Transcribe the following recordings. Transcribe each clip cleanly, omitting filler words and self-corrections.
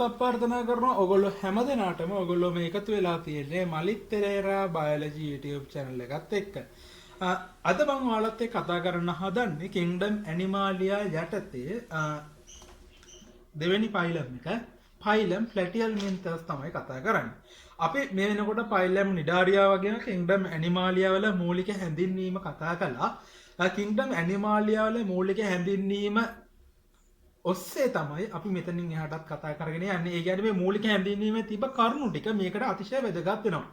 සප්පාර්ථනා කරනවා ඔයගොල්ලෝ හැමදෙනාටම ඔයගොල්ලෝ මේ එකතු වෙලා තියෙන්නේ Malith Perera biology YouTube channel එකත් එක්ක. අද මම ඔයාලත් එක්ක කතා කරන්න හදන්නේ Kingdom Animalia යටතේ දෙවෙනි පයිලම් එක පයිලම් Platyhelminthes තමයි කතා කරන්නේ. අපි මේ වෙනකොට පයිලම් නිඩාරියා වගේම Kingdom Animalia වල මූලික හැඳින්වීම කතා කළා. Kingdom Animalia වල මූලික හැඳින්වීම ඔස්සේ තමයි අපි මෙතනින් එහාටත් කතා කරගෙන යන්නේ. ඒ කියන්නේ මේ මූලික හැඳින්වීමේ තිබ්බ කරුණු ටික මේකට අතිශය වැදගත් වෙනවා.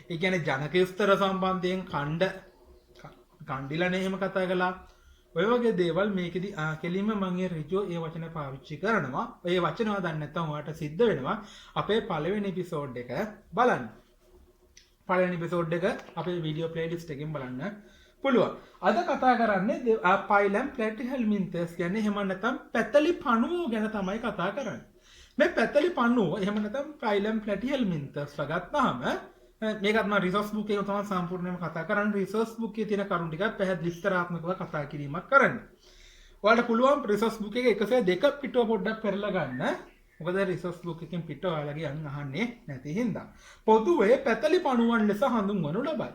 ඒ කියන්නේ ජනක විස්තර සම්බන්ධයෙන් කණ්ඩිලනේ එහෙම කතා කළා. ඔය වගේ දේවල් මේකෙදි කෙලින්ම මම ඒ ඍජුව ඒ වචන පාවිච්චි කරනවා. ඒ වචනවා දන්නේ නැත්නම් ඔයාලට සිද්ධ වෙනවා අපේ පළවෙනි එපිසෝඩ් එක බලන්න. පළවෙනි එපිසෝඩ් එක අපේ වීඩියෝ ප්ලේලිස්ට් එකෙන් බලන්න පුළුවන්. අද කතා කරන්නේ පයිලම් ප්ලැටිහෙල්මින්තස් කියන්නේ එහෙම නැත්නම් පැතලි පණුව ගැන තමයි කතා කරන්නේ. මේ පැතලි පණුව එහෙම නැත්නම් පයිලම් ප්ලැටිහෙල්මින්තස් ගත්තාම මේකත් මම රිසෝස් බුක් එකේ තමයි සම්පූර්ණයෙන්ම කතා කරන්නේ. රිසෝස් බුක් එකේ තියෙන කරුණු ටිකක් පැහැදිලි විස්තරාත්මකව කතා කිරීමක් කරන්න. ඔයාලට පුළුවන් රිසෝස් බුක් එකේ 102 පිටුව පොඩ්ඩක් පෙරලා ගන්න. මොකද රිසෝස් බුක් එකකින් පිටුව ඔයාලගේ යන්න අහන්නේ නැති හින්දා. පොදුවේ පැතලි පණුවන් ලෙස හඳුන්වනු ලබයි.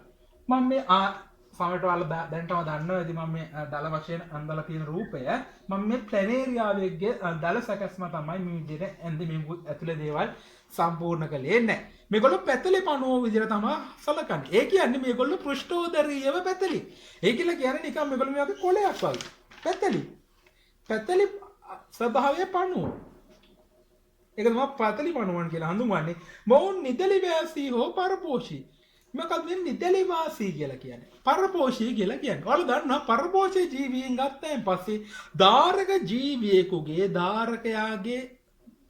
මම මේ සමහරට ඔයාලා දැනටම දන්නවා ඇති මම මේ දල වශයෙන් අන්දලා තියෙන රූපය මම මේ ප්ලැනේරියාවේගේ දල සැකස්ම තමයි මේ විදිහට ඇඳි මේ ඇතුලේ දේවල් සම්පූර්ණ කළේ නැහැ. මේගොල්ලෝ පැතලි පණුව විදිහට තමයි සලකන්නේ. ඒ කියන්නේ මේගොල්ලෝ පෘෂ්ඨෝදරීයව පැතලි. ඒ කියලා කියන්නේ නිකන් මේගොල්ලෝ මේ වගේ කොළයක් වගේ. පැතලි. පැතලි ස්වභාවයේ පණුව. ඒක තමයි පැතලි පණුවන් කියලා හඳුන්වන්නේ. මොවුන් නිදලි වෑසී හෝ පරපෝෂී. මොකක්ද මේ නිදලි වාසී කියලා කියන්නේ? පරපෝෂී කියලා කියන්නේ. ඔයාලා දන්නවා පරපෝෂී ජීවීන් ගත්තයින් පස්සේ ධාරක ජීවියෙකුගේ ධාරකයාගේ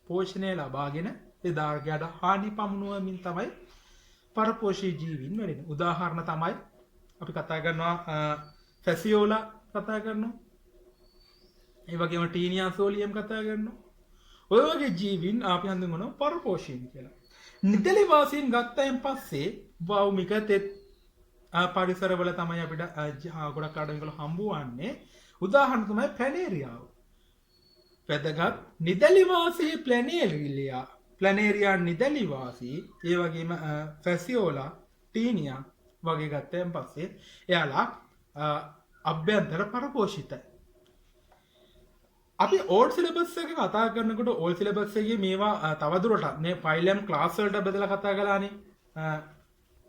පෝෂණය ලබාගෙන ඒ ධාරකයාට හානි පමුණුවමින් තමයි පරපෝෂී ජීවීන් වෙන්නේ. උදාහරණ තමයි අපි කතා කරනවා ෆැසියෝලා කතා කරනවා. ඒ වගේම ටීනියාසෝලියම් කතා කරනවා. ඔය වගේ ජීවීන් අපි හඳුන්වනවා පරපෝෂීන් කියලා. නිදලි වාසීන් ගත්තයින් පස්සේ භෞමික තෙත් පරිසරවල තමයි අපිට ගොඩක් ආඩමිකල හම්බුවන්නේ. උදාහරණ තමයි ප්ලැනේරියාව. වැදගත් නිදලිවාසී ප්ලැනේරියා නිදලිවාසී ඒ වගේම ෆැසියෝලා ටීනියා වගේ ගත්තයන් පස්සේ එයාලා අභ්‍යන්තර පරපෝෂිතයි. අපි ඕල්ඩ් සිලබස් එක කතා කරනකොට ඕල්ඩ් සිලබස් එකේ මේවා තවදුරටත් මේ ෆයිලම් ක්ලාස් වලට බෙදලා කතා කළානේ.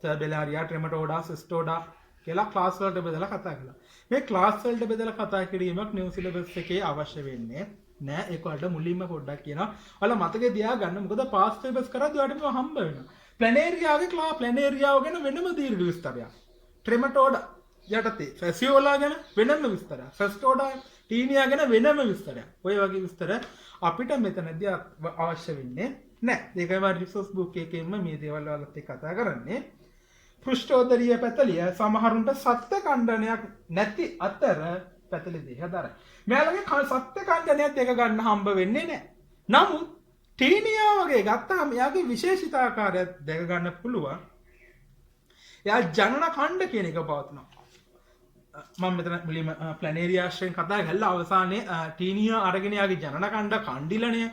බෙලාරියා ට්‍රෙමටෝඩා සිස්ටෝඩා කියලා ක්ලාස් වලට බෙදලා කතා කළා. මේ ක්ලාස් වලට බෙදලා කතා කිරීමක් නිව් සිලබස් එකේ අවශ්‍ය වෙන්නේ නෑ. ඒක වලට මුලින්ම පොඩ්ඩක් කියනවා. ඔයාලා මතකේ තියාගන්න. මොකද පාස් සිලබස් කරද්දී ඔයාලට මේවා හම්බ වෙනවා. ප්ලැනේරියාගේ ප්ලැනේරියාව ගැන වෙනම දීර්ඝ විස්තරයක්. ට්‍රෙමටෝඩා යටතේ ෆැසියෝලා ගැන වෙනම විස්තරයක්. ෆැස්ටෝඩා ටීනියා ගැන වෙනම විස්තරයක්. ඔය වගේ විස්තර අපිට මෙතනදී අවශ්‍ය වෙන්නේ නෑ. ඒකයි මම රිසෝස් බුක් එකේම මේ දේවල් වලත් කතා කරන්නේ. පෘෂ්ඨෝදරීය පැතලිය සමහරුන්ට සත්ත්ව කණ්ඩනයක් නැති අතර පැතලි දෙක දරයි. මෙයාලගේ සත්ත්ව කණ්ඩනයක් දෙක ගන්න හම්බ වෙන්නේ නැහැ. නමුත් ටීනියා වගේ ගත්තාම එයාගේ විශේෂිතාකාරයක් දෙක ගන්න පුළුවන්. එයා ජනන ඛණ්ඩ කියන එක පවත්නවා. මම මෙතන මුලින්ම ප්ලැනේරියා ආශ්‍රයෙන් කතා කළා. අවසානයේ ටීනියා අරගෙන එයාගේ ජනන ඛණ්ඩ කණ්ඩිලණය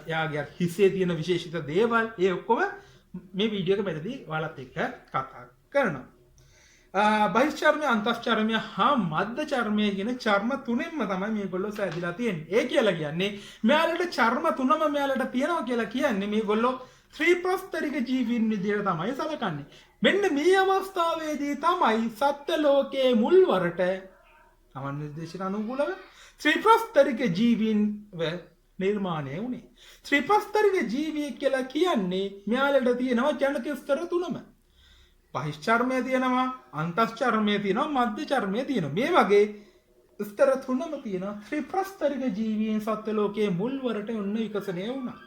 එයාගේ හිසේ තියෙන විශේෂිත දේවල් ඒ ඔක්කොම මේ වීඩියෝ එක මෙතනදී ඔයාලත් එක්ක කතා කරනවා. බහිස්චර්මය, අන්තස්චර්මය හා මධ්‍ය චර්මය කියන චර්ම තුනෙන්ම තමයි මේගොල්ලෝ සෑදිලා තියෙන්නේ. ඒ කියලා කියන්නේ මෙයාලට චර්ම තුනම මෙයාලට තියෙනවා කියලා කියන්නේ මේගොල්ලෝ ත්‍රිප්‍රස්තරික ජීවීන් විදිහට තමයි සලකන්නේ. මෙන්න මේ අවස්ථාවේදී තමයි සත්ත්ව ලෝකයේ මුල්වරට සමන් නිර්දේශන අනුකූලව ත්‍රිප්‍රස්තරික ජීවීන් නිර්මාණය වුණේ. ත්‍රිපස්තරික ජීවිය කියලා කියන්නේ මෙයාලට තියෙනවා ජනක ස්තර තුනම. බහිස්චර්මය තියෙනවා, අන්තස්චර්මය තියෙනවා, මධ්‍ය චර්මය තියෙනවා. මේ වගේ ස්තර තුනම තියෙනවා. ත්‍රිපස්තරික ජීවීන් සත්ත්ව ලෝකයේ මුල්වරට ඔන්න විකසනය වුණා.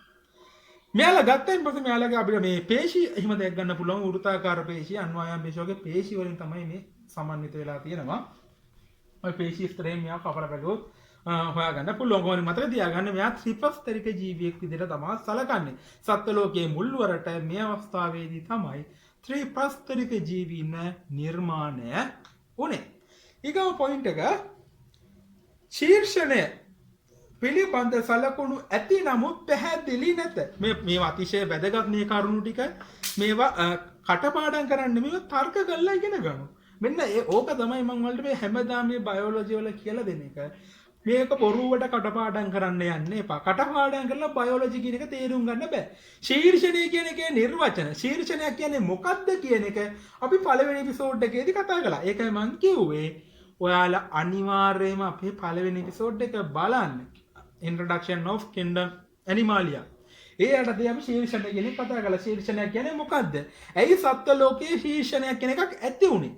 මෙයාලා ගත්තයින් පස්සේ මෙයාලගේ අපිට මේ පේශි එහෙම දැක් ගන්න පුළුවන් වෘත්තාකාර පේශි, අන්වායම් පේශි වගේ පේශි වලින් තමයි මේ සමන්විත වෙලා තියෙනවා. ඔය පේශි ස්තරයෙන් මෙයා කපලා බැලුවොත් හොයාගන්න පුළුවන්. කොහොමද මතක තියාගන්න මෙයා ත්‍රිපස්තරික ජීවියෙක් විදිහට තමයි සලකන්නේ. සත්ත්ව ලෝකයේ මුල්වරට මේ අවස්ථාවේදී තමයි ත්‍රිපස්තරික ජීවීන් නිර්මාණය වුණේ. ඊගව පොයින්ට් එක ශීර්ෂණය පිළිබඳ සලකුණු ඇති නමුත් පැහැදිලි නැත. මේ අතිශය වැදගත් මේ කරුණු ටික මේවා කටපාඩම් කරන්න මේවා තර්ක කරලා ඉගෙන ගන්න. මෙන්න ඕක තමයි මම වලට මේ හැමදාම මේ බයෝලොජි වල කියලා දෙන එක. මේක බොරුවට කටපාඩම් කරන්න යන්න එපා. කටපාඩම් කරලා බයෝලොජි කියන එක තේරුම් ගන්න බෑ. ශීර්ෂණය කියන එකේ නිර්වචන. ශීර්ෂණයක් කියන්නේ මොකක්ද කියන එක අපි පළවෙනි එපිසෝඩ් එකේදී කතා කළා. ඒකයි මම කිව්වේ ඔයාලා අනිවාර්යයෙන්ම අපේ පළවෙනි එපිසෝඩ් එක බලන්න. Introduction of Kingdom Animalia. ඒ යටතේ අපි ශීර්ෂණය ගැන කතා කළා. ශීර්ෂණයක් කියන්නේ මොකද්ද? ඇයි සත්ත්ව ලෝකයේ ශීර්ෂණයක් කියන එකක් ඇති උනේ?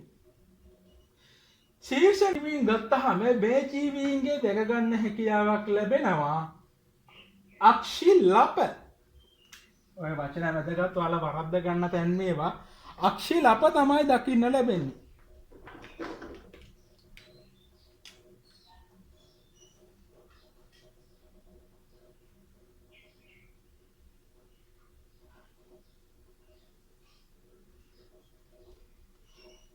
ශීර්ෂණයෙන් ගත්තහම මේ ජීවීන්ගේ දැක ගන්න හැකියාවක් ලැබෙනවා. අක්ෂිලප. ඔය වචන වැදගත් ඔයාලා වරද්ද ගන්න තැන් මේවා. අක්ෂිලප තමයි දකින්න ලැබෙන්නේ.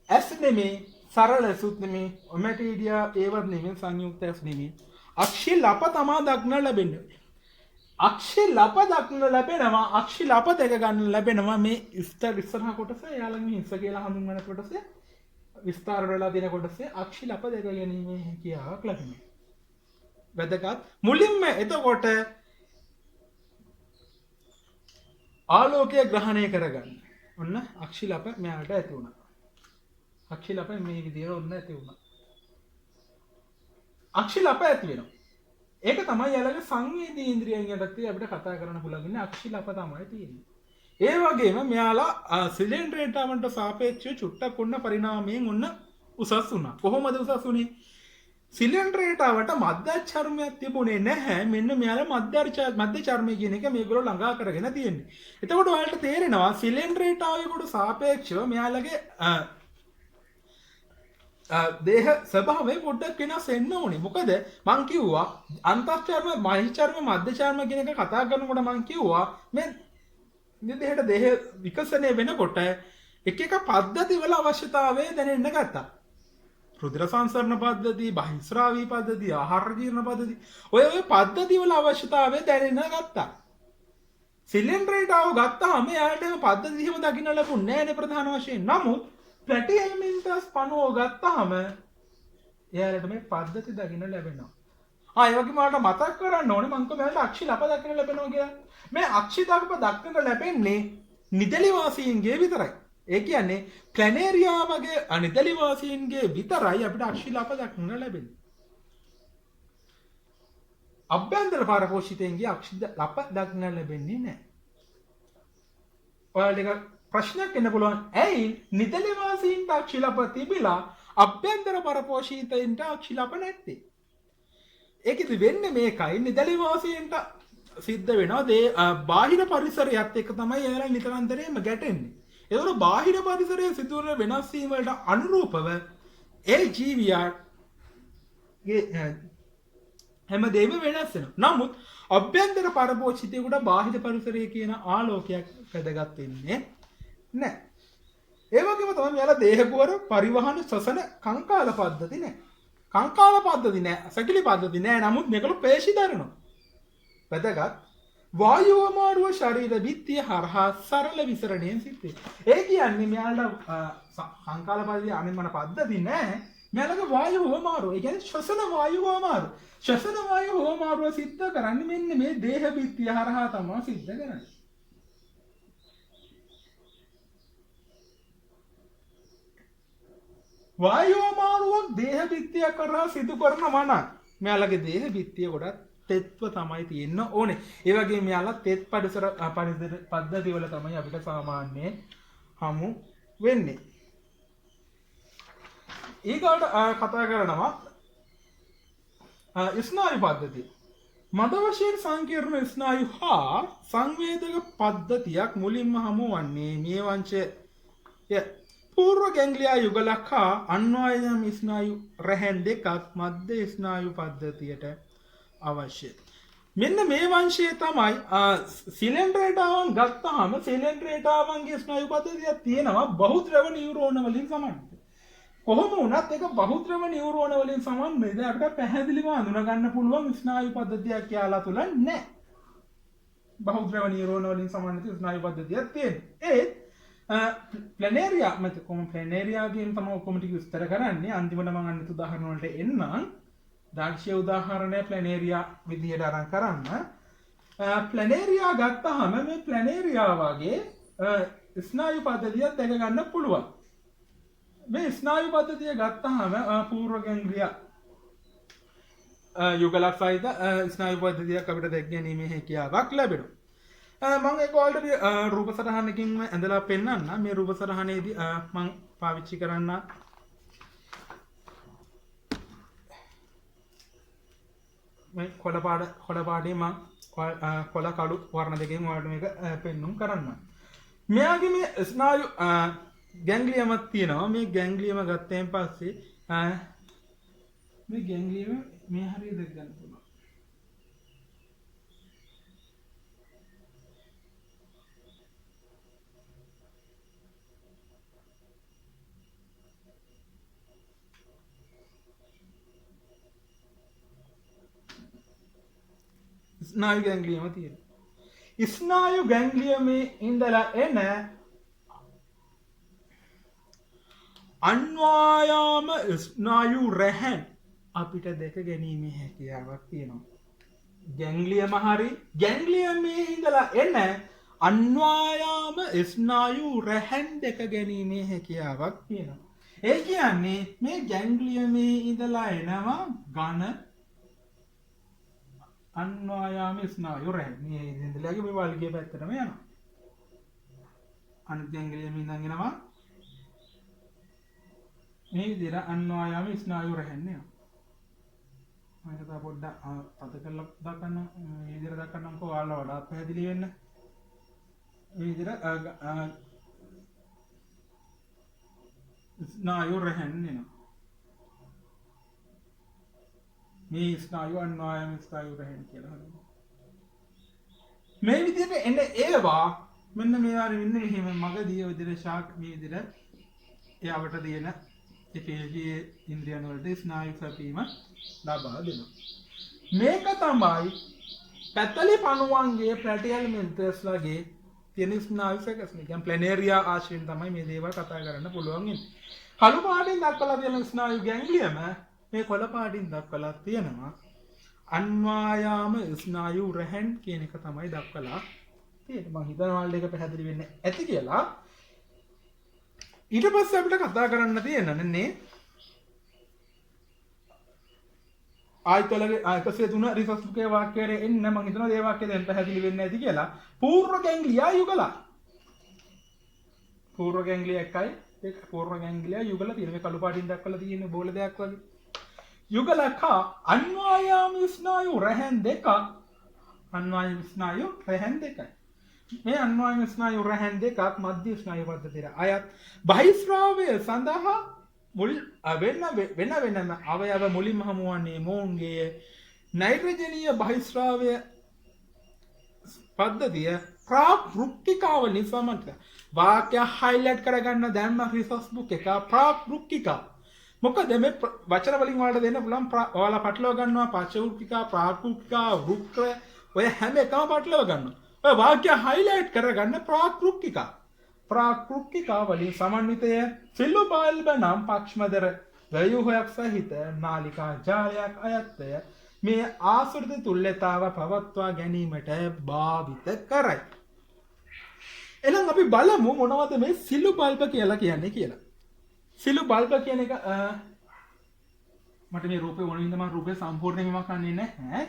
ඇස් නෙමේ සරල ඇසුත් නෙමේ ඔමැටීඩියා ඒවත් නෙමේ සංයුක්ත ඇස් නෙමේ අක්ෂිලප තමා දක්න ලැබෙන්නේ. අක්ෂිලප දක්න ලැබෙනවා. අක්ෂිලප දෙක ගන්න ලැබෙනවා මේ ඉස්සරහ කොටස යාළඟ හිස්ස කියලා හඳුන්වන කොටස විස්තර වෙලා තියෙන කොටසේ අක්ෂිලප දෙක ගැනීමේ හැකියාවක් ලැබෙනවා. වැදගත්. මුලින්ම එතකොට ආලෝකය ග්‍රහණය කරගන්න. ඔන්න අක්ෂිලප මෙයාට ඇති වුණා. අක්ෂිලප මේ විදිහට ඔන්න ඇති වුණා. අක්ෂිලප ඇති වෙනවා. ඒක තමයි යාළගේ සංවේදී ඉන්ද්‍රියයන් යටතේ අපිට කතා කරන්න පුළුවන් ඉන්නේ අක්ෂිලප තමයි තියෙන්නේ. ඒ වගේම මෙයාලා සිලින්ඩරේටාවන්ට සාපේක්ෂව චුට්ටක් උන්න පරිණාමයෙන් උන්න උසස් වුණා. කොහොමද උසස් වුනේ? සිලින්ඩරේටාවට මධ්‍ය චර්මයක් තිබුණේ නැහැ. මෙන්න මෙයාලා මධ්‍ය චර්මය කියන එක මේගොල්ලෝ ළඟා කරගෙන තියෙන්නේ. එතකොට ඔයාලට තේරෙනවා සිලින්ඩරේටාවේකට සාපේක්ෂව මෙයාලගේ දේහ ස්වභාවය පොඩ්ඩක් වෙනස් වෙන්න ඕනේ. මොකද මං කිව්වා අන්තර්චර්ම මහිචර්ම මධ්‍ය චර්ම කියන එක කතා කරනකොට මං කිව්වා මේ දෙහෙට දේහ විකසනය වෙනකොට එක එක පද්ධති වල අවශ්‍යතාවය දැනෙන්න ගත්තා. රුධිර සංසරණ පද්ධති, බහිස්රාවී පද්ධති, ආහාර ජීර්ණ පද්ධති ඔය පද්ධති වල අවශ්‍යතාවය දැනෙන්න ගත්තා. සිලින්ඩරේටාව ගත්තාම එයාට පද්ධති හිම දකින්න ලැබුණේ නැහැ නේ ප්‍රධාන වශයෙන්. නමුත් ප්ලැටිහෙල්මින්තස් 50 ගත්තාම එයාලට මේ පද්ධති දකින්න ලැබෙනවා. ඒ වගේම ඔයාලට මතක් කරන්න ඕනේ මං කොහොමද අක්ෂිලප දකින්න ලැබෙනවා කියලා. මේ අක්ෂිලප දක්නට ලැබෙන්නේ නිදලිවාසීන්ගේ විතරයි. ඒ කියන්නේ ප්ලැනේරියා වගේ නිදලිවාසීන්ගේ විතරයි අපිට අක්ෂිලප දක්නට ලැබෙන්නේ. අභ්‍යන්තර පාරපෝෂිතයන්ගේ අක්ෂිලප දක්නට ලැබෙන්නේ නැහැ. ඔයාලට ප්‍රශ්නයක් එන්න පුළුවන් ඇයි නිදලිවාසීන්ට අක්ෂිලප තිබිලා අභ්‍යන්තර පරපෝෂිතයින්ට අක්ෂිලප නැත්තේ? ඒක ඉතින් වෙන්නේ මේකයි නිදලිවාසීන්ට සිද්ධ වෙනවා බාහිර පරිසරයත් එක්ක තමයි එයාලා නිතරම ගැටෙන්නේ. ඒතකොට බාහිර පරිසරයේ සිදුවන වෙනස් වීම වලට අනුරූපව ඒ ජීවියාගේ හැමදේම වෙනස් වෙනවා. නමුත් අභ්‍යන්තර පරපෝෂිතයෙකුට බාහිර පරිසරයේ කියන ආලෝකයක් වැදගත් වෙන්නේ නැහැ. ඒ වගේම තමයි මෙයාලා දේහකුවර පරිවහන ශ්වසන කංකාල පද්ධති නැහැ. කංකාල පද්ධති නැහැ. සැකිලි පද්ධති නැහැ. නමුත් මේකල පේශි දරනවා. වැදගත්. වායුව මාරුව ශරීර බිත්තිය හරහා සරල විසරණයෙන් සිද්ධ වෙනවා. ඒ කියන්නේ මෙයාලට කංකාල පද්ධතිය අනිමන පද්ධති නැහැ. මෙයාලගේ වායුව මාරුව. ඒ කියන්නේ ශ්වසන වායුව මාරුව. ශ්වසන වායුව මාරුව සිද්ධ කරන්නේ මෙන්න මේ දේහ බිත්තිය හරහා තමයි සිද්ධ කරන්නේ. වායුව මාරුවක් දේහ බිත්තිය කරා සිදු කරනවා නම් මෙයාලගේ දේහ බිත්තිය ගොඩක් තෙත්ව තමයි තියෙන්න ඕනේ. ඒ වගේම මෙයාලා තෙත් පරිසර පද්ධති වල තමයි අපිට සාමාන්‍යයෙන් හමු වෙන්නේ. ඊගොල්ලෝ කතා කරනවා ස්නායු පද්ධතිය. මද වශයෙන් සංකීර්ණ ස්නායු හා සංවේදක පද්ධතියක් මුලින්ම හමු වන්නේ මේ වංශය पूर्व गैंग्लिया युगलक හා අන්වායම් ස්නායු රැහැන් දෙකක් මධ්‍ය ස්නායු පද්ධතියට අවශ්‍යයි. මෙන්න මේ වංශයේ තමයි සිලින්ඩරේටාවන් ගත්තාම සිලින්ඩරේටාවන්ගේ ස්නායු පද්ධතියක් තියෙනවා බහුද්‍රව නියුරෝන වලින් සමන්විත. කොහොම වුණත් ඒක බහුද්‍රව නියුරෝන වලින් සමන්විත අපිට පැහැදිලිව අඳුන ගන්න පුළුවන් ස්නායු පද්ධතියක් කියලා තුල නැහැ. බහුද්‍රව නියුරෝන වලින් සමන්විත ස්නායු පද්ධතියක් තියෙනවා. ප්ලැනේරියා මත කොම ප්ලැනේරියා කියන තමයි ඔක්කොම ටික විස්තර කරන්නේ. අන්තිමට මම අනිත් උදාහරණ වලට එන්නම්. දාර්ශනික උදාහරණය ප්ලැනේරියා විදියට අරන් කරන්න. ප්ලැනේරියා ගත්තාම මේ ප්ලැනේරියා වගේ ස්නායු පද්ධතියක් දැක ගන්න පුළුවන්. මේ ස්නායු පද්ධතිය ගත්තාම පූර්ව ගැන්ග්ලියා යුගලක් සහිත ස්නායු පද්ධතියක් අපිට දැක ගැනීමේ හැකියාවක් ලැබෙනවා. මම ඒක ඔයාලට රූප සටහනකින් ඇඳලා පෙන්නන්න. මේ රූප සටහනේදී මම පාවිච්චි කරන්න මේ කොළ පාටේ මම කොළ කළු වර්ණ දෙකෙන් ඔයාලට මේක පෙන්නුම් කරන්න. මෙයාගේ මේ ස්නායු ගැන්ග්ලියමක් තියෙනවා. මේ ගැන්ග්ලියම ගත්තයින් පස්සේ මේ ගැන්ග්ලියම මේ හරියට දැක ගන්න පුළුවන්. ස්නායු ගැන්ග්ලියම තියෙනවා. ස්නායු ගැන්ග්ලියමේ ඉඳලා එන අන්වායාම ස්නායු රැහැන් අපිට දැක ගැනීමේ හැකියාවක් තියෙනවා. ගැන්ග්ලියම හරි ගැන්ග්ලියමේ ඉඳලා එන අන්වායාම ස්නායු රැහැන් දැක ගැනීමේ හැකියාවක් තියෙනවා. ඒ කියන්නේ මේ ගැන්ග්ලියමේ ඉඳලා එනවා ඝන අන්වායාම ස්නායු රැහැන්. මේ ඉඳලාගේ මේ වල්ගේ පැත්තටම යනවා. අනිත් ගැන්ග්ලියමේ ඉඳන් එනවා මේ විදිහට අන්වායාම ස්නායු රැහැන් යනවා. මම හිතා පොඩ්ඩක් අත කරලා දක්වන්න මේ විදිහට දක්වන්නම්කෝ ඔයාලා වඩාත් පැහැදිලි වෙන්න. මේ විදිහට ස්නායු රැහැන් එනවා. මේ ස්නායු අන්වායාම ස්නායු රැහැන් කියලා හදනවා. මේ විදිහට එන්න ඒවා මෙන්න මේවා මෙන්න මෙහෙම මගදී ඔය විදිහට ශාක් මේ විදිහට එයාවට දෙන ඉපේජී ඉන්ද්‍රියන් වලට ස්නායු සැපීම ලබා දෙනවා. මේක තමයි පැතලි පණුවන්ගේ ප්ලැටියල් මෙන්තස්ලාගේ තියෙන ස්නායු සැකසන. කියන්නේ ප්ලැනේරියා ආශ්‍රයෙන් තමයි මේ දේවල් කතා කරන්න පුළුවන් ඉන්නේ. කළු පාටින් දක්වලා තියෙන ස්නායු ගැන්ග්ලියම මේ කොළ පාටින් දක්වලා තියෙනවා අන්වායාම ස්නායු රැහැන් කියන එක තමයි දක්වලා තියෙන්නේ. මම හිතනවා ඔයාලට ඒක පැහැදිලි වෙන්න ඇති කියලා. ඊට පස්සේ අපිට කතා කරන්න තියෙනනේ ආයතලගේ 103 රිසර්ච් බුකේ වාක්‍යයේ එන්න මම හිතනවා මේ වාක්‍යය දැන් පැහැදිලි වෙන්න ඇති කියලා. පූර්ව ගැන්ග්ලියා යුගල. පූර්ව ගැන්ග්ලියා එකයි ඒක පූර්ව ගැන්ග්ලියා යුගල තියෙන මේ කළු පාටින් දක්වලා තියෙන බෝල දෙයක් වගේ. යුගලක අන්වායාම ස්නායු රැහැන් දෙක අන්වායාම ස්නායු රැහැන් දෙකයි. මේ අන්වායාම ස්නායු රැහැන් දෙකක් මධ්‍ය ස්නායු පද්ධතියට අයත් බහිස්රාවය සඳහා මුල් වෙන වෙනම අවයව මුලින්ම හමුවන්නේ මොවුන්ගේ නෛර්ජනීය බහිස්රාවය පද්ධතිය ප්‍රාපෘක්කිකාව නිසාමට වාක්‍ය හයිලයිට් කරගන්න දැම්ම රිසර්ච් බුක් එක ප්‍රාපෘක්කිකා. මොකද මේ වචන වලින් වලට දෙන්න පුළුවන් ඔයාලා පටලව ගන්නවා පචෞක්කිකා ප්‍රාපෘක්කිකා වෘක්ක ඔය හැම එකම පටලව ගන්නවා. ඔය වාක්‍ය හයිලයිට් කරගන්න ප්‍රාපෘක්කිකා. ප්‍රාකෘතිකා වලින් සමන්විතය සිල්ලුබල්බ නම් පක්ෂමදර ව්‍යුහයක් සහිත නාලිකා ජාලයක් අයත්ය මේ ආසෘත තුල්‍යතාව පවත්වා ගැනීමට භාවිත කරයි. එහෙනම් අපි බලමු මොනවද මේ සිල්ලුබල්බ කියලා කියන්නේ කියලා. සිල්ලුබල්බ කියන එක මට මේ රූපේ වුණ විදිහ මම රූපේ සම්පූර්ණයෙන්ම කන්නේ නැහැ.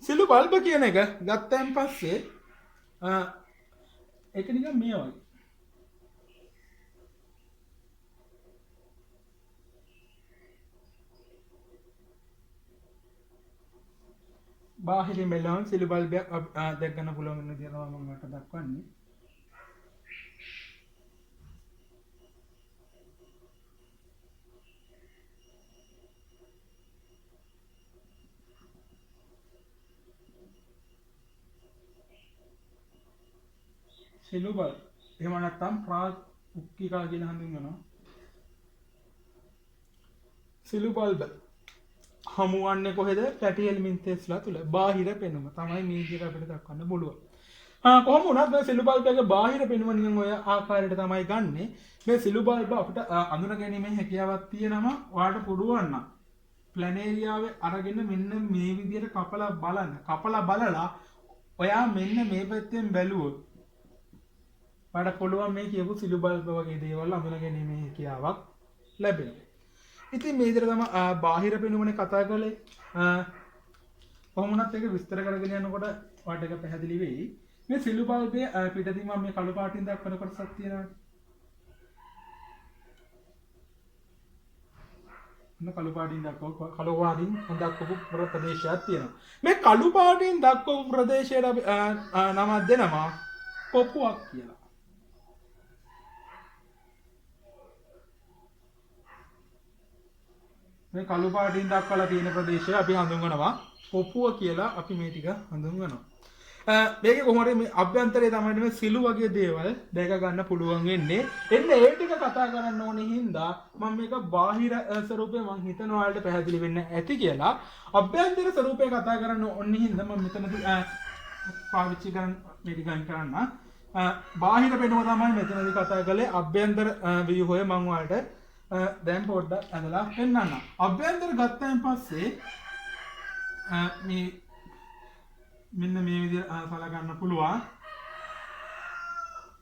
සිලු බල්බ කියන එක ගත්තයින් පස්සේ ඒක නිකන් මේ වගේ. බාහිරින් බැලුවම සිලු බල්බයක් දැක් ගන්න පුළුවන් වෙන විදිහට මම මට දක්වන්නේ. සිලු බල්බ්. එහෙම නැත්නම් ප්‍රාග්ගිකා කියලා හඳුන්වනවා. සිලු බල්බ හමුවන්නේ කොහෙද? පැටි එලිමන්තස්ලා තුල. බාහිර පෙනුම තමයි මේ විදිහට අපිට දක්වන්න පුළුවන්. කොහොම වුණත් මේ සිලු බල්බ් එකේ බාහිර පෙනුම නිකන් ඔය ආකාරයට තමයි ගන්නෙ. මේ සිලු බල්බ අපිට අඳුන ගැනීමේ හැකියාවක් තියෙනවා. ඔයාලට පුළුවන් නම් ප්ලැනේරියාවේ අරගෙන මෙන්න මේ විදිහට කපලා බලන්න. කපලා බලලා ඔයා මෙන්න මේ පැත්තෙන් බැලුවොත් ඔයාලට පුළුවන් මේ කියපු සිලු බල්බ වගේ දේවල් අඳුන ගැනීමේ හැකියාවක් ලැබෙනවා. ඉතින් මේ විදිහට තමයි බාහිර පෙනුමනේ කතා කළේ. කොහොමවත් ඒක විස්තර කරගෙන යනකොට ඔයාලට ඒක පැහැදිලි වෙයි. මේ සිලු බල්බේ පිටතින් මම මේ කළු පාටින් දක්වන කොටසක් තියෙනවා. මේ කළු පාටින් දක්වපු ප්‍රදේශයක් තියෙනවා. මේ කළු පාටින් දක්වපු ප්‍රදේශයට නමක් දෙනවා කොපුවක් කියලා. මේ කළු පාටින් දක්වලා තියෙන ප්‍රදේශය අපි හඳුන්වනවා කොපුව කියලා. අපි මේ ටික හඳුන්වනවා. මේකේ කොහොමද මේ අභ්‍යන්තරයේ තමයි මේ සිලු වගේ දේවල් දැක ගන්න පුළුවන් වෙන්නේ. එන්න ඒ ටික කතා කරන්න ඕනේ හින්දා මම මේක බාහිර ස්වරූපේ මම හිතනවා ඔයාලට පැහැදිලි වෙන්න ඇති කියලා. අභ්‍යන්තර ස්වරූපේ කතා කරන්න ඕනේ හින්දා මම මෙතනදී පාවිච්චි කරන මේක ගන්න කරන්න. බාහිර පෙනුම තමයි මෙතනදී කතා කළේ. අභ්‍යන්තර ව්‍යුහය මම ඔයාලට දැන් පොඩ්ඩක් අදලා පෙන්නන්න. අභ්‍යන්තර ගත්තයින් පස්සේ මේ මෙන්න මේ විදිහට සලකන්න පුළුවන්.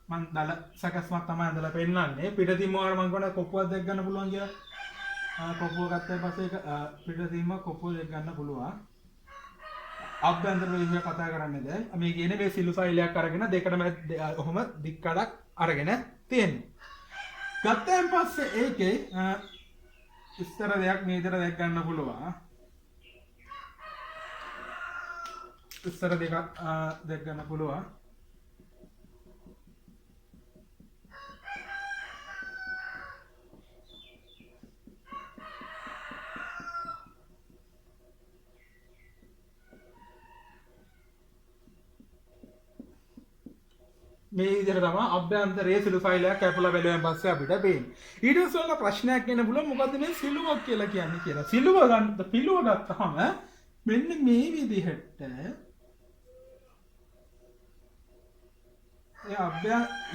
මම දල සකස්මක් තමයි අදලා පෙන්නන්නේ. පිටතින්ම ඔයාලා මම කියනවා කොපුවක් දැක් ගන්න පුළුවන් කියලා. කොපුව ගත්තාන් පස්සේ ඒක පිටතින්ම කොපුව දැක් ගන්න පුළුවන්. අභ්‍යන්තර ව්‍යුහය කතා කරන්නේ දැන් මේ කියන්නේ මේ සිලු ෆයිලයක් අරගෙන දෙකටම ඔහොම දික්කඩක් අරගෙන තියෙනවා. ගත්තයින් පස්සේ ඒකේ විස්තර දෙයක් මේ විදිහට දැක් ගන්න පුළුවන්. විස්තර දෙකක් දැක් ගන්න පුළුවන්. මේ විදිහට තමයි අභ්‍යන්තරයේ සිලු ෆයිලයක් කැපලා බැලුවෙන් පස්සේ අපිට පේන්නේ. ඊට පස්සේ ප්‍රශ්නයක් එන්න පුළුවන් මොකද්ද මේ සිලුවක් කියලා කියන්නේ කියලා. සිලුව පිලුව ගත්තාම මෙන්න මේ විදිහට ඒ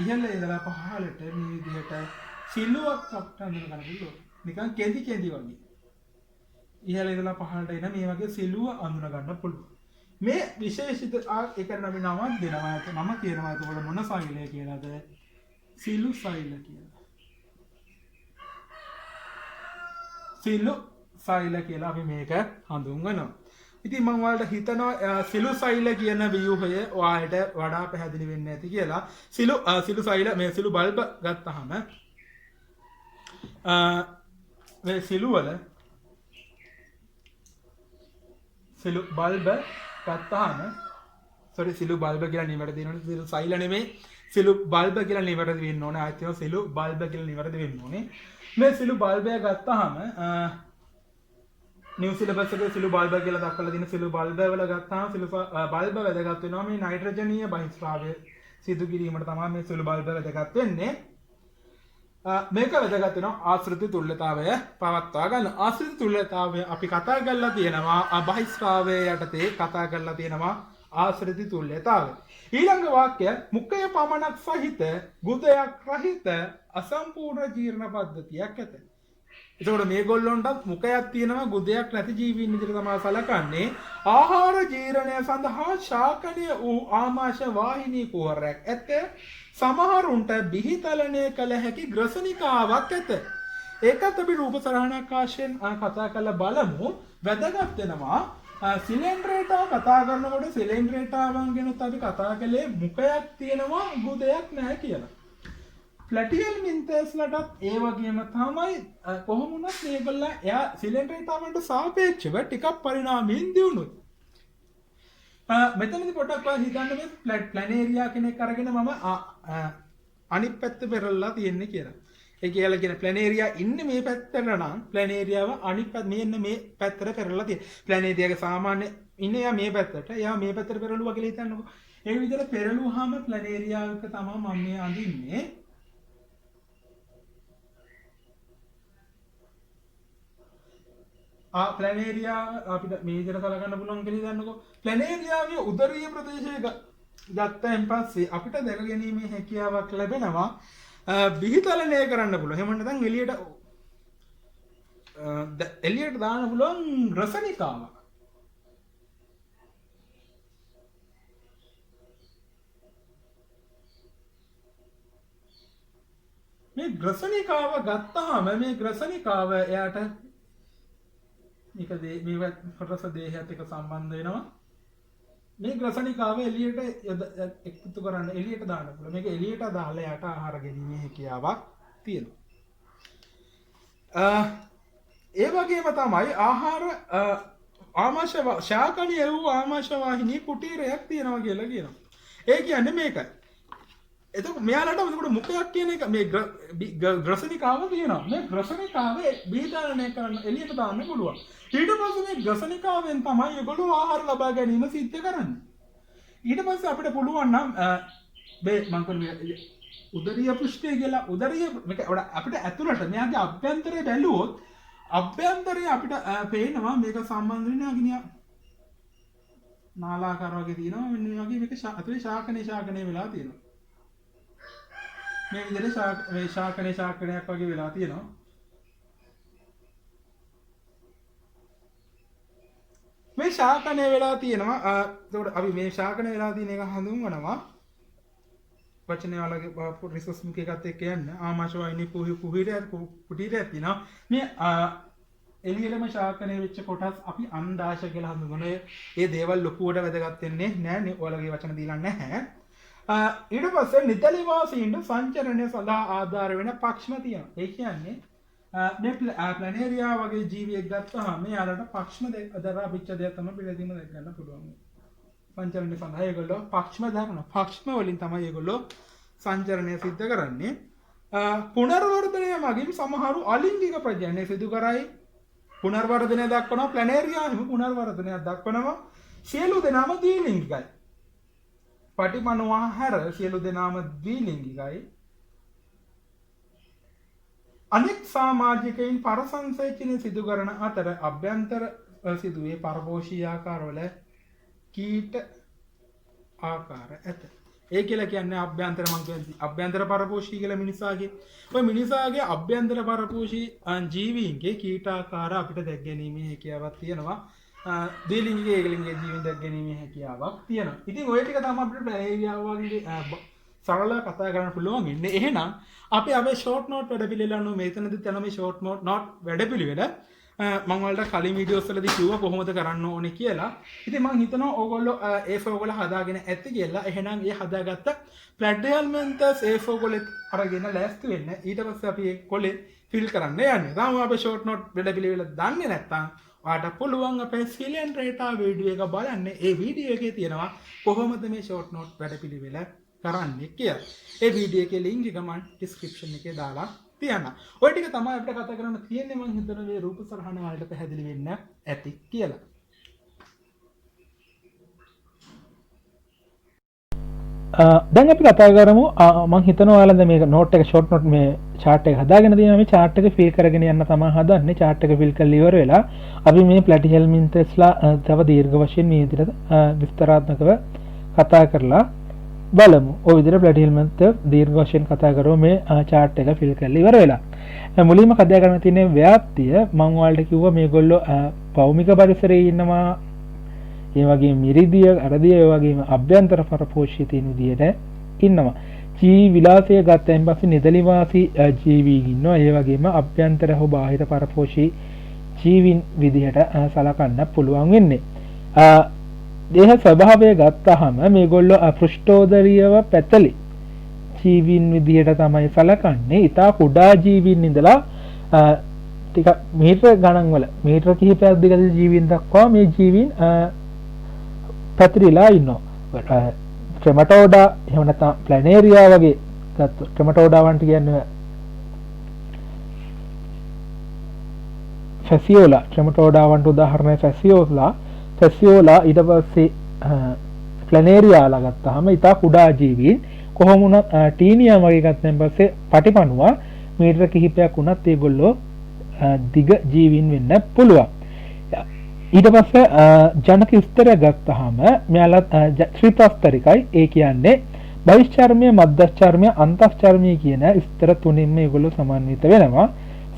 ඉහළ ඉඳලා පහළට මේ විදිහට සිලුවක් අපිට අඳුන ගන්න පුළුවන්. නිකන් කෙඳි වගේ. ඉහළ ඉඳලා පහළට එන මේ වගේ සිලුව අඳුන ගන්න පුළුවන්. මේ විශේෂිත එකට අපි නමක් දෙනවා. මම කියනවා එතකොට මොන ෆයිලය කියලාද? සිලු ෆයිල කියලා. සිලු ෆයිල කියලා අපි මේක හඳුන්වනවා. ඉතින් මම ඔයාලට හිතනවා සිලු ෆයිල කියන ව්‍යුහය ඔයාලට වඩා පැහැදිලි වෙන්න ඇති කියලා. සිලු ෆයිල මේ සිලු බල්බ ගත්තාම මේ සිලු වල සිලු බල්බ ගත්තාම සිලු බල්බ කියලා නිවැරදි වෙනවනේ. සිලු ෆයිල නෙමෙයි සිලු බල්බ කියලා නිවැරදි වෙන්න ඕනේ. ආයෙත් ඒවා සිලු බල්බ කියලා නිවැරදි වෙන්න ඕනේ. මේ සිලු බල්බය ගත්තාම නිව් සිලබස් එකේ සිලු බල්බ කියලා දක්වලා තියෙන සිලු බල්බ වල ගත්තාම සිලු බල්බ වැදගත් වෙනවා මේ නයිට්‍රජනීය බහිස්රාවය සිදු කිරීමට තමයි මේ සිලු බල්බ වැදගත් වෙන්නේ. මේක වැදගත් වෙනවා ආශ්‍රිත තුල්‍යතාවය පවත්වා ගන්න. ආශ්‍රිත තුල්‍යතාවය අපි කතා කරලා තියෙනවා බහිස්රාවය යටතේ කතා කරලා තියෙනවා ආශ්‍රිත තුල්‍යතාවය. ඊළඟ වාක්‍ය මුඛය පමණක් සහිත ගුදයක් රහිත අසම්පූර්ණ ජීර්ණ පද්ධතියක් ඇත. එතකොට මේගොල්ලොන්ට මුඛයක් තියෙනවා ගුදයක් නැති ජීවීන් විදිහට තමයි සලකන්නේ. ආහාර ජීර්ණය සඳහා ශාකනීය වූ ආමාශය වාහිනී කුහරයක් ඇත. සමහරුන්ට බිහිතලණය කළ හැකි ග්‍රසනිකාවක් ඇත. ඒකත් අපි රූප සරහනක් ආශ්‍රයෙන් කතා කරලා බලමු. වැදගත් වෙනවා සිලින්ඩරේටා කතා කරනකොට සිලින්ඩරේටාවන් ගැනත් අපි කතා කළේ මුඛයක් තියෙනවා ගුදයක් නැහැ කියලා. ප්ලැටියල් මින්තස්ලටත් ඒ වගේම තමයි කොහොම වුණත් මේගොල්ලෝ එයා සිලින්ඩරේටාවන්ට සාපේක්ෂව ටිකක් පරිණාමයෙන් දියුණුයි. මෙතනදී පොඩ්ඩක් හිතන්න මේ ප්ලැනේරියා කෙනෙක් අරගෙන මම අනිත් පැත්ත පෙරලලා තියෙන්නේ කියලා. ඒ කියලා කියන ප්ලැනේරියා ඉන්නේ මේ පැත්තට නම් ප්ලැනේරියාව අනිත් පැත්ත මෙන්න මේ පැත්තට පෙරලලා තියෙනවා. ප්ලැනේරියාගේ සාමාන්‍ය ඉන්නේ යා මේ පැත්තට. එයා මේ පැත්තට පෙරළුවා කියලා හිතන්නකෝ. ඒ විදිහට පෙරළුවාම ප්ලැනේරියා එක තමයි මම මේ අඳින්නේ. ප්ලැනේරියා අපිට මේ විදිහට සලකන්න පුළුවන් කියලා දන්නකො. ප්ලැනේරියාගේ උදරීය ප්‍රදේශය ගත්තයින් පස්සේ අපිට දැක ගැනීමේ හැකියාවක් ලැබෙනවා. බිහිතලනය කරන්න පුළුවන්. එහෙම නැත්නම් එළියට දාන්න පුළුවන් රසනිකාවක්. මේ ග්‍රසනිකාව ගත්තාම මේ ග්‍රසනිකාව එයාට මේක මේ රස දේහයත් එක්ක සම්බන්ධ වෙනවා. මේ ග්‍රසනිකාව එළියට එකතු කරන්න එළියට දාන්න පුළුවන්. මේක එළියට දාලා යට ආහාර ගැනීමේ හැකියාවක් තියෙනවා. ඒ වගේම තමයි ආහාර ආමාශය ශාකණීය වූ ආමාශය වාහිනී කුටීරයක් තියෙනවා කියලා කියනවා. ඒ කියන්නේ මේකයි. එතකොට මෙයාලට උඩ මුඛයක් කියන එක මේ ග්‍රසනිකාව තියෙනවා. මේ ග්‍රසනිකාවේ බීජාලනය කරන්න එළියට දාන්න පුළුවන්. ඊට පස්සේ මේ ග්‍රසනිකාවෙන් තමයි ඒගොල්ලෝ ආහාර ලබා ගැනීම සිද්ධ කරන්නේ. ඊට පස්සේ අපිට පුළුවන් නම් මම කියන්නේ උදරීය පෘෂ්ඨය කියලා උදරීය මේක අපිට ඇතුළට මෙයාගේ අභ්‍යන්තරය බැලුවොත් අභ්‍යන්තරය අපිට පේනවා මේක සම්බන්ධ වෙනවා ගිනිය නාලාකාර වගේ තියෙනවා. මෙන්න මේ වගේ මේක අතුලේ ශාකනේ වෙලා තියෙනවා. මේ විදිහට මේ ශාකනයක් වගේ වෙලා තියෙනවා. මේ ශාකනය වෙලා තියෙනවා. එතකොට අපි මේ ශාකනය වෙලා තියෙන එක හඳුන්වනවා. වචනේ වලගේ රිසෝස් මුඛයකට එක්ක යන්න ආමාශය වයිනේ කුටීරයක් තියෙනවා. මේ එළියෙලම ශාකනය වෙච්ච කොටස් අපි අණ්ඩාශය කියලා හඳුන්වනවා. ඒ දේවල් ලොකුවට වැදගත් වෙන්නේ නැහැ. ඔයාලගේ වචන දීලා නැහැ. ඊට පස්සේ නිතලි වාසීන්ට සංචරණය සඳහා ආධාර වෙන පක්ෂම තියෙනවා. ඒ කියන්නේ මේ ප්ලැනේරියා වගේ ජීවියෙක් ගත්තාම මෙයාලට පක්ෂම දරා පිච්ච දෙයක් තමයි පිළිදීම දැක් ගන්න පුළුවන්. සංචරණය සඳහා ඒගොල්ලෝ පක්ෂම දානවා. පක්ෂම වලින් තමයි ඒගොල්ලෝ සංචරණය සිද්ධ කරන්නේ. පුනර්වර්ධනය මගින් සමහරු අලිංගික ප්‍රජනනය සිදු කරයි. පුනර්වර්ධනය දක්වනවා ප්ලැනේරියා හිම පුනර්වර්ධනයක් දක්වනවා. සියලු දෙනාම ද්විලිංගිකයි. පටිමනවා හැර සියලු දෙනාම ද්විලිංගිකයි. අනෙක් සමාජිකයින් පරසංසේචනය සිදු කරන අතර අභ්‍යන්තර සිදුවේ පරපෝෂී ආකාරවල කීට ආකාර ඇත. ඒ කියලා කියන්නේ අභ්‍යන්තර මං කියන්නේ අභ්‍යන්තර පරපෝෂී කියලා මිනිසාගේ. ඔය මිනිසාගේ අභ්‍යන්තර පරපෝෂී ජීවීන්ගේ කීට ආකාර අපිට දැක් ගැනීමේ හැකියාවක් තියෙනවා. ද්විලිංගික ඒකලිංගික ජීවීන් දැක් ගැනීමේ හැකියාවක් තියෙනවා. ඉතින් ඔය ටික තමයි අපිට ප්ලැනේරියා වගේ සරලව කතා කරන්න පුළුවන් ඉන්නේ. එහෙනම් අපි අපේ ෂෝට් නෝට් වැඩපිළිවෙල අනුව මෙතනදිත් යන මේ ෂෝට් නෝට් වැඩපිළිවෙල මම වලට කලින් වීඩියෝස් වලදී කිව්වා කොහොමද කරන්න ඕනේ කියලා. ඉතින් මම හිතනවා ඕගොල්ලෝ A4 වල හදාගෙන ඇති කියලා. එහෙනම් ඒ හදාගත්ත ප්ලැඩ්ඩල්මන්තස් A4 වල අරගෙන ලෑස්ති වෙන්න. ඊට පස්සේ අපි ඒ කොලේ ෆිල් කරන්න යන්නේ. තාම අපේ ෂෝට් නෝට් වැඩපිළිවෙල දන්නේ නැත්නම් ඔයාලට පුළුවන් අපේ සිලියන් රේටා වීඩියෝ එක බලන්න. ඒ වීඩියෝ එකේ තියෙනවා කොහොමද මේ ෂෝට් නෝට් වැඩපිළිවෙල කරන්නේ කියලා. ඒ වීඩියෝ එකේ ලින්ක් එක මම ඩිස්ක්‍රිප්ෂන් එකේ දාලා තියනවා. ඔය ටික තමයි අපිට කතා කරන්න තියෙන්නේ. මම හිතනවා මේ රූප සරහන වලට පැහැදිලි වෙන්න ඇති කියලා. දැන් අපි කතා කරමු මම හිතනවා ඔයාලා මේක නෝට් එක ෂෝට් නෝට් මේ chart එක හදාගෙන තියෙනවා. මේ chart එක ෆිල් කරගෙන යන්න තමයි හදන්නේ. chart එක ෆිල් කරලා ඉවර වෙලා අපි මේ ප්ලැටිහෙල්මින්තස්ලා තව දීර්ඝ වශයෙන් මේ විදිහට විස්තරාත්මකව කතා කරලා බලමු. ඔය විදිහට ප්ලැටිහෙල්මින්ත දීර්ඝ වශයෙන් කතා කරමු මේ chart එක ෆිල් කරලා ඉවර වෙලා. මුලින්ම කතා කරන්න තියෙන ව්‍යාප්තිය මම ඔයාලට කිව්වා මේගොල්ලෝ භෞමික පරිසරයේ ඉන්නවා. ඒ වගේම මිරිදිය, අරදිය, ඒ වගේම අභ්‍යන්තර පරපෝෂී තියෙන විදිහට ඉන්නවා. ජීවි විලාසය ගත්තයින් පස්සේ නිදලිවාසී ජීවීන් ඉන්නවා. ඒ වගේම අභ්‍යන්තර හෝ බාහිර පරපෝෂී ජීවීන් විදිහට සලකන්න පුළුවන් වෙන්නේ. දේහ ස්වභාවය ගත්තාම මේගොල්ලෝ පෘෂ්ඨෝදරීයව පැතලි ජීවීන් විදිහට තමයි සලකන්නේ. ඊටා කුඩා ජීවීන් ඉඳලා ටික මීටර ගණන් වල මීටර කිහිපයක් දිගට ජීවීන් දක්වා මේ ජීවීන් පැතිරිලා ඉන්නවා. ට්‍රෙමටෝඩා එහෙම නැත්නම් ප්ලැනේරියා වගේ ගත්තොත් ට්‍රෙමටෝඩාවන්ට කියන්නේ ෆැසියෝලා. ට්‍රෙමටෝඩාවන්ට උදාහරණය ෆැසියෝලා ඊට පස්සේ ප්ලැනේරියාලා ගත්තාම ඉතා කුඩා ජීවීන් කොහොම වුණත් ටීනියා වගේ ගත්තන් පස්සේ පටිපණුවා මීටර කිහිපයක් වුණත් ඒගොල්ලෝ දිග ජීවීන් වෙන්න පුළුවන්. ඊට පස්සේ ජනක ස්තරය ගත්තාම මෙයාලා ත්‍රිප්‍රස්තරිකයි. ඒ කියන්නේ බහිෂ්චර්මය, මධ්‍යස්චර්මය, අන්තස්චර්මය කියන ස්තර තුනින්ම ඒගොල්ලෝ සමන්විත වෙනවා.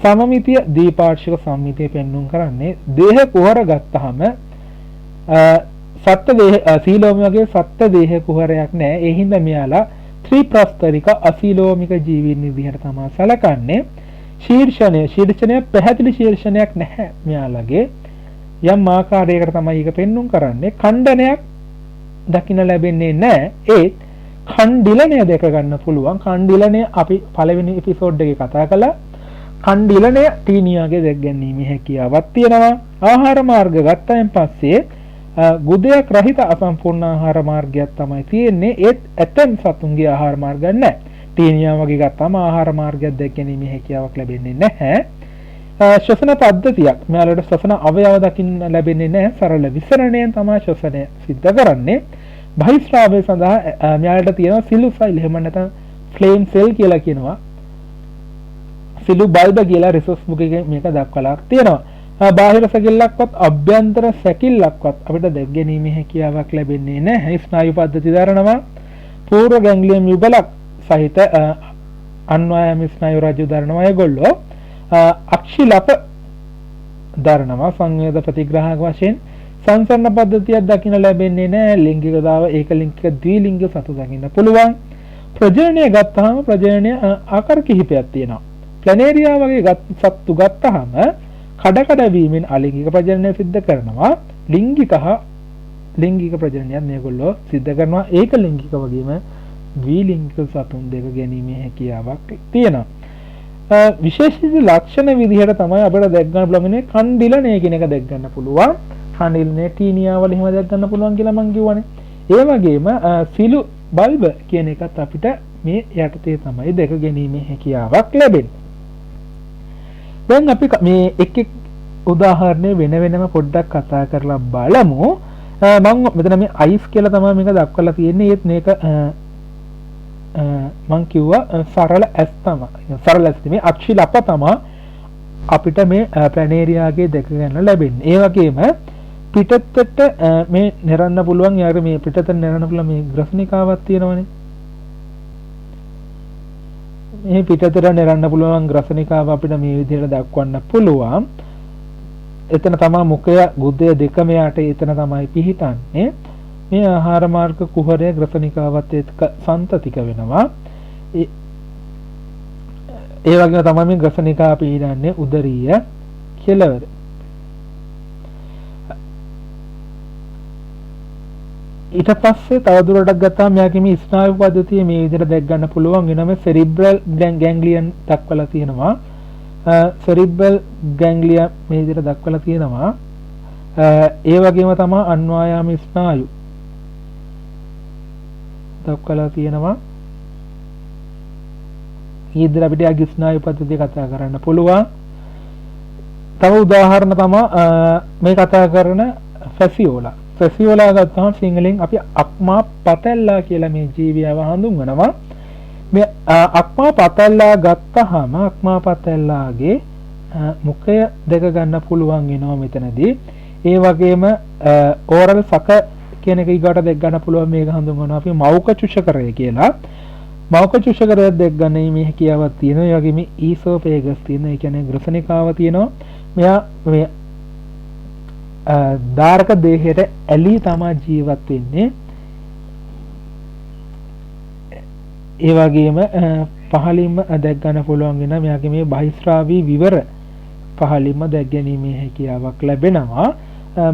සමමිතිය දීපාර්ශ්වික සම්මිතිය පෙන්වුම් කරන්නේ දේහ කුහර ගත්තාම සත්ත්ව දේහ සීලෝමයේ සත්ත්ව දේහ කුහරයක් නැහැ. ඒ හින්දා මෙයාලා ත්‍රිප්‍රස්තරික අසීලෝමික ජීවීන් විදිහට තමයි සැලකන්නේ. ශීර්ෂණය පැහැදිලි ශීර්ෂණයක් නැහැ මෙයාලගේ. යම් ආකාරයකට තමයි ඒක පෙන්වුම් කරන්නේ. ඛණ්ඩනයක් දකින්න ලැබෙන්නේ නැහැ. ඒත් ඛණ්ඩිලනය දැක ගන්න පුළුවන්. ඛණ්ඩිලනය අපි පළවෙනි එපිසෝඩ් එකේ කතා කළා. ඛණ්ඩිලනය ටීනියාගේ දැක් ගැනීමේ හැකියාවක් තියෙනවා. ආහාර මාර්ග ගත්තයින් පස්සේ ගුදයක් රහිත අසම්පූර්ණ ආහාර මාර්ගයක් තමයි තියෙන්නේ. ඒත් ඇතම් සතුන්ගේ ආහාර මාර්ග නැහැ. ටීනියා වගේ ගත්තාම ආහාර මාර්ගයක් දැක් ගැනීමේ හැකියාවක් ලැබෙන්නේ නැහැ. ශ්වසන පද්ධතියක් මෙයාලට ශ්වසන අවයව දකින්න ලැබෙන්නේ නැහැ. සරල විසරණයෙන් තමයි ශ්වසනය සිද්ධ කරන්නේ. බහිස්රාවය සඳහා මෙයාලට තියෙනවා සිලු සෛල, එහෙම නැත්නම් ෆ්ලේම් සෙල් කියලා කියනවා. සිලු බල්බ කියලා රිසර්ච් බුක් එකේ මේක දක්වලා තියෙනවා. බාහිර සැකිල්ලක්වත් අභ්‍යන්තර සැකිල්ලක්වත් අපිට දැක් ගැනීමේ හැකියාවක් ලැබෙන්නේ නැහැ. ස්නායු පද්ධති දරනවා. පූර්ව ගැන්ග්ලියන් යුගලක් සහිත අන්වායම ස්නායු රාජ්‍ය දරනවා ඒගොල්ලෝ. අක්ෂිලප දරනවා සංවේද ප්‍රතිග්‍රාහක වශයෙන්. සංසරණ පද්ධතියක් දකින්න ලැබෙන්නේ නැහැ. ලිංගික දාව ඒක ලිංගික ද්විලිංගික සතු දකින්න පුළුවන්. ප්‍රජනනය ගත්තාම ප්‍රජනනය ආකාර කිහිපයක් තියෙනවා. ප්ලැනේරියා වගේ සත්තු ගත්තාම කඩ වීමෙන් අලිංගික ප්‍රජනනය සිද්ධ කරනවා. ලිංගික ප්‍රජනනයත් මේගොල්ලෝ සිද්ධ කරනවා. ඒක ලිංගික වගේම ද්විලිංගික සතුන් දෙක ගැනීමේ හැකියාවක් තියෙනවා. විශේෂිත ලක්ෂණ විදිහට තමයි අපිට දැක් ගන්න පුළුවන් ඛණ්ඩිලනය කියන එක දැක් ගන්න පුළුවන්. ඛණ්ඩිලනය ටීනියා වල එහෙම දැක් ගන්න පුළුවන් කියලා මම කිව්වනේ. ඒ වගේම සිලු බල්බ කියන එකත් අපිට මේ යටතේ තමයි දැක ගැනීමේ හැකියාවක් ලැබෙන්නේ. දැන් අපි මේ එක් උදාහරණ වෙනම පොඩ්ඩක් කතා කරලා බලමු. මම මෙතන මේ අයිස් කියලා තමයි මේක දක්වලා තියෙන්නේ. ඒත් මේක මං කිව්වා සරල ඇස් තමයි. සරල ඇස් නෙමෙයි අක්ෂිලප තමයි අපිට මේ ප්ලැනේරියාගේ දැක ගන්න ලැබෙන්නේ. ඒ වගේම පිටතට මේ නිරන්න පුළුවන් යාර මේ පිටතට නිරන්න පුළුවන් මේ ග්‍රසනිකාවක් තියෙනවනේ. මේ පිටතට නිරන්න පුළුවන් ග්‍රසනිකාව අපිට මේ විදිහට දක්වන්න පුළුවන්. එතන තමයි මුඛය ගුදය දෙකම යට එතන තමයි පිහිටන්නේ. මේ ආහාර මාර්ග කුහරය ග්‍රසනිකාවත් එක්ක සන්තතික වෙනවා. ඒ වගේම තමයි මේ ග්‍රසනිකා පිහිටන්නේ උදරීය කෙළවර. ඊට පස්සේ තවදුරටත් ගත්තාම මෙයාගේ මේ ස්නායු පද්ධතිය මේ විදිහට දැක් ගන්න පුළුවන් වෙනම සෙරිබ්‍රල් ගැන්ග්ලියන් දක්වලා තියෙනවා. සෙරිබ්‍රල් ගැන්ග්ලියා මේ විදිහට දක්වලා තියෙනවා. ඒ වගේම තමයි අන්වායාම ස්නායු දක්වලා තියෙනවා. ඊදර අපිට ආගේ ස්නායු පද්ධතිය කතා කරන්න පුළුවන්. තව උදාහරණ තමයි මේ කතා කරන ෆැසියෝලා. ෆැසියෝලා ගත්තාම සිංහලෙන් අපි අක්මා පතැල්ලා කියලා මේ ජීවියව හඳුන්වනවා. මේ අක්මා පතැල්ලා ගත්තාම අක්මා පතැල්ලාගේ මුඛය දැක ගන්න පුළුවන් වෙනවා මෙතනදී. ඒ වගේම ඕරල් සක කියන එක ඊගාට දැක් ගන්න පුළුවන්. මේක හඳුන්වනවා අපි මෞක චුෂකරය කියලා. මෞක චුෂකරය දැක් ගන්න මේ හැකියාවක් තියෙනවා. ඒ වගේම ඊසෝපේගස් තියෙනවා. ඒ කියන්නේ ග්‍රසනිකාව තියෙනවා. මෙයා මේ ධාරක දේහයට ඇලී තමයි ජීවත් වෙන්නේ. ඒ වගේම පහලින්ම දැක් ගන්න පුළුවන් වෙන මෙයාගේ මේ බහිස්රාවී විවර පහලින්ම දැක් ගැනීමේ හැකියාවක් ලැබෙනවා.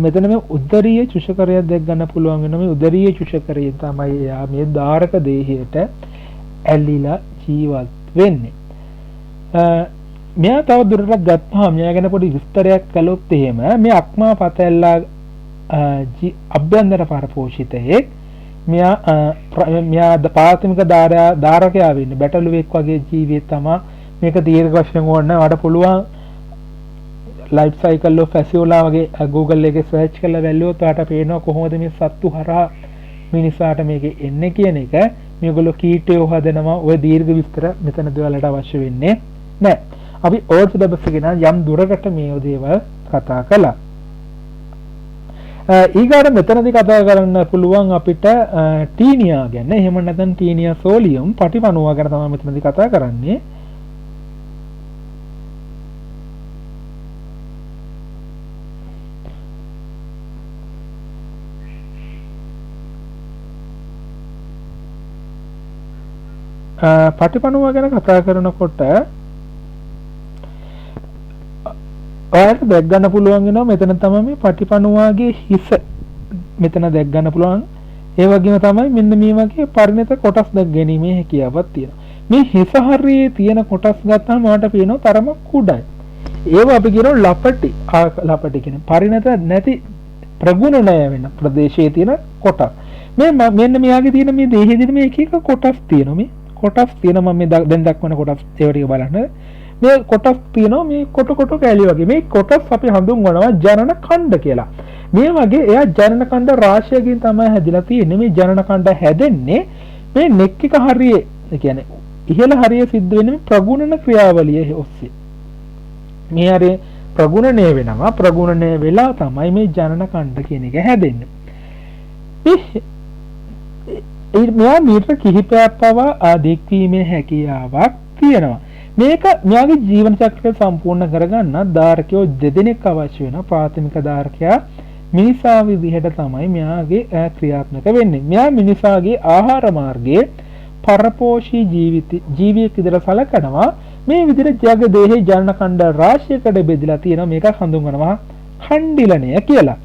මෙතන මේ උදරීය චුෂකරය දැක් ගන්න පුළුවන් වෙන මේ උදරීය චුෂකරය තමයි එයා මේ ධාරක දේහයට ඇලිලා ජීවත් වෙන්නේ. මෙයා තව දුරටත් ගත්තාම මෙයා ගැන පොඩි විස්තරයක් කළොත් එහෙම මේ අක්මා පතැල්ලා අභ්‍යන්තර පරපෝෂිතයෙක්. මෙයා පාර්ථමික ධාරකයා වෙන්නේ. බැටළුවෙක් වගේ ජීවියෙක් තමයි. මේක දීර්ඝ වශයෙන් ඕන වඩ පුළුවන්. ලයිෆ් සයිකල් ඔෆ් ෆැසියෝලා වගේ Google එකේ සර්ච් කරලා බැලුවොත් ඔයාලට පේනවා කොහොමද මේ සත්තු හරහා මිනිසාට මේකේ එන්නේ කියන එක මේගොල්ලෝ කීටයෝ හදනවා. ඔය දීර්ඝ විස්තර මෙතනදී ඔයාලට අවශ්‍ය වෙන්නේ නැහැ. අපි ඕල් සිලබස් එකේ නම් යම් දුරකට මේ දේවල් කතා කළා. ඊගාට මෙතනදී කතා කරන්න පුළුවන් අපිට ටීනියා ගැන. එහෙම නැත්නම් ටීනියා සෝලියම් පටිපණුවා ගැන තමයි මෙතනදී කතා කරන්නේ. පටිපණුවා ගැන කතා කරනකොට ඔයාලට දැක් ගන්න පුළුවන් වෙනවා මෙතන තමයි මේ පටිපණුවාගේ හිස මෙතන දැක් ගන්න පුළුවන්. ඒ වගේම තමයි මෙන්න මේ වගේ පරිණත කොටස් දැක් ගැනීමේ හැකියාවක් තියෙනවා. මේ හිස හරියේ තියෙන කොටස් ගත්තාම මට පේනවා තරම කුඩයි. ඒව අපි කියනවා ලපටි. ලපටි කියන්නේ පරිණත නැති ප්‍රගුණ නැය වෙන ප්‍රදේශයේ තියෙන කොටස්. මේ මෙන්න මෙයාගේ තියෙන මේ දේහයේ තියෙන මේ එක එක කොටස් තියෙනවා. මේ කොටස් තියෙනවා මම මේ දැන් දක්වන කොටස් ඒව ටික බලන්න. මේ කොටස් තියෙනවා මේ කොට කැලි වගේ. මේ කොටස් අපි හඳුන්වනවා ජනන ඛණ්ඩ කියලා. මේ වගේ එයා ජනන ඛණ්ඩ රාශියකින් තමයි හැදිලා තියෙන්නේ. මේ ජනන ඛණ්ඩ හැදෙන්නේ මේ නෙක් එක හරියේ, ඒ කියන්නේ ඉහළ හරියේ සිද්ධ වෙන ප්‍රගුණන ක්‍රියාවලිය ඔස්සේ. මේ හරිය ප්‍රගුණණය වෙනවා. ප්‍රගුණණය වෙලා තමයි මේ ජනන ඛණ්ඩ කියන එක හැදෙන්නේ. මෙයා මීටර කිහිපයක් පවා දෙක්වීමේ හැකියාවක් තියෙනවා. මේක මෙයාගේ ජීවන චක්‍රය සම්පූර්ණ කරගන්න ධාරකයෝ දෙදෙනෙක් අවශ්‍ය වෙනවා. ප්‍රාථමික ධාරකයා මිනිසා විදිහට තමයි මෙයාගේ ක්‍රියාත්මක වෙන්නේ. මෙයා මිනිසාගේ ආහාර මාර්ගයේ පරපෝෂී ජීවියෙක් විදිහට සැලකනවා. මේ විදිහට ජග දේහේ ජනන ඛණ්ඩ රාශියකට බෙදලා තියෙනවා. මේක හඳුන්වනවා ඛණ්ඩිලණය කියලා.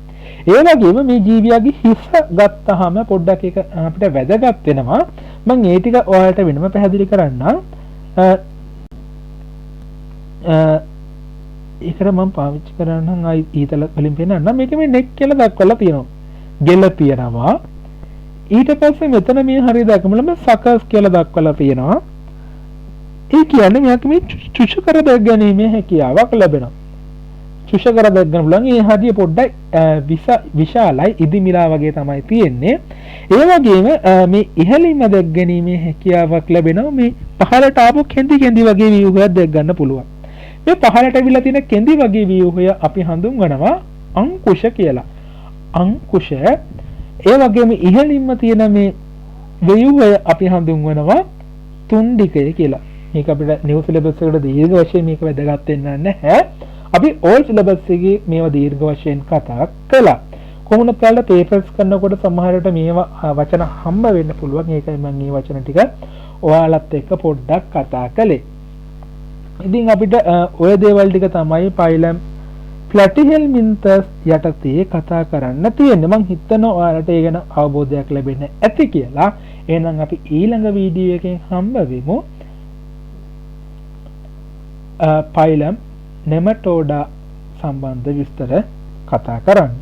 ඒ වගේම මේ ජීවියාගේ හිස ගත්තාම පොඩ්ඩක් ඒක අපිට වැදගත් වෙනවා. මම ඒ ටික ඔයාලට වෙනම පැහැදිලි කරන්නම්. ඒකට මම පාවිච්චි කරන්නම් ආයි ඊතල වලින් පෙන්නන්න. මේක මේ නෙක් කියලා දක්වලා තියෙනවා. ගෙල තියෙනවා. ඊට පස්සේ මෙතන මේ හරිය දක්වලා මේ සකස් කියලා දක්වලා තියෙනවා. ඒ කියන්නේ මෙයාට මේ චුෂ කර දැක් ගැනීමේ හැකියාවක් ලැබෙනවා. චුෂ කර දැක් ගන්න පුළුවන්. ඒ හරිය පොඩ්ඩක් විශාලයි ඉදිමිලා වගේ තමයි තියෙන්නේ. ඒ වගේම මේ ඉහළින්ම දැක් ගැනීමේ හැකියාවක් ලැබෙනවා. මේ පහළට ආපු කෙඳි වගේ ව්‍යුහයක් දැක් ගන්න පුළුවන්. මේ පහළට අවිලා තියෙන කෙඳි වගේ ව්‍යුහය අපි හඳුන්වනවා අංකුශ කියලා. අංකුශ ඒ වගේම ඉහළින්ම තියෙන මේ ව්‍යුහය අපි හඳුන්වනවා තුණ්ඩිකය කියලා. මේක අපිට නිව් සිලබස් එකට දීර්ඝ වශයෙන් මේක වැදගත් වෙන්නේ නැහැ. අපි ඕල් සිලබස් එකේ මේවා දීර්ඝ වශයෙන් කතා කළා. කොහොමද ඔයාලා පේපර්ස් කරනකොට සමහරවිට මේවා වචන හම්බ වෙන්න පුළුවන්. ඒකයි මම මේ වචන ටික ඔයාලත් එක්ක පොඩ්ඩක් කතා කළේ. ඉතින් අපිට ඔය දේවල් ටික තමයි පයිලම් ප්ලැටිහෙල්මින්තස් යටතේ කතා කරන්න තියෙන්නේ. මම හිතනවා ඔයාලට ඒ ගැන අවබෝධයක් ලැබෙන්න ඇති කියලා. එහෙනම් අපි ඊළඟ වීඩියෝ එකෙන් හම්බ වෙමු. පයිලම් නෙමටෝඩා සම්බන්ධ විස්තර කතා කරන්න.